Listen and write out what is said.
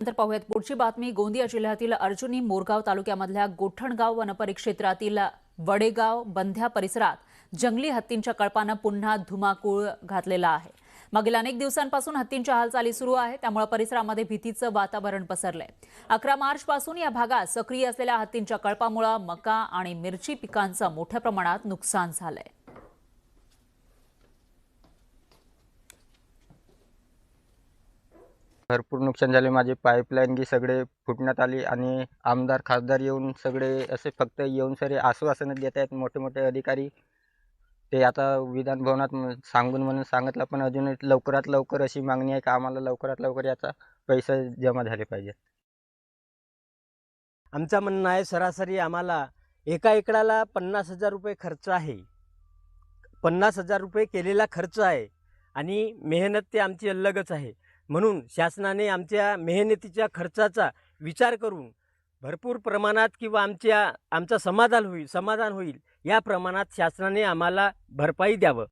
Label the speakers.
Speaker 1: नंतर पाहूयात पुढची बातमी। गोंदिया जिल्ह्यातील अर्जुनी मोरगाव तालुक्यामधल्या गोठणगाव वनपरिक्षेत्रातील वडेगाव बंध्या परिसरात जंगली हत्तींच्या कळपानं पुन्हा धुमाकूळ घातलेला आहे। मागील अनेक दिवसांपासून हत्तींच्या हालचाली सुरू आहे, त्यामुळे परिसरामध्ये भीतीचं वातावरण पसरलंय। 11 मार्च पासून या भागात सक्रिय असलेल्या हत्तींच्या कळपामुळे मका आणि मिरची पिकांचं मोठ्या प्रमाणात नुकसान झालंय।
Speaker 2: भरपूर नुकसान झाले। माझे पाईपलाईन गी सगळे फुटण्यात आली आणि आमदार खासदार येऊन सगळे असे फक्त येऊन सरे आश्वासन देत आहेत मोठे मोठे अधिकारी। ते आता विधान भवनात सांगून म्हणून सांगितलं, पण अजून लवकरात लवकर अशी मागणी आहे की आम्हाला लवकरात लवकर याचा पैसे जमा झाले पाहिजे।
Speaker 3: आमचं म्हणणं आहे सरासरी आम्हाला एका एकराला 50,000 रुपये खर्च आहे। 50,000 रुपये केलेला खर्च आहे आणि मेहनत ते आमची अलगच आहे। म्हणून शासनाने आमच्या मेहनतीच्या खर्चाचा विचार करून भरपूर प्रमाणात किंवा आमचा समाधान होईल या प्रमाणात शासनाने आम्हाला भरपाई द्यावं।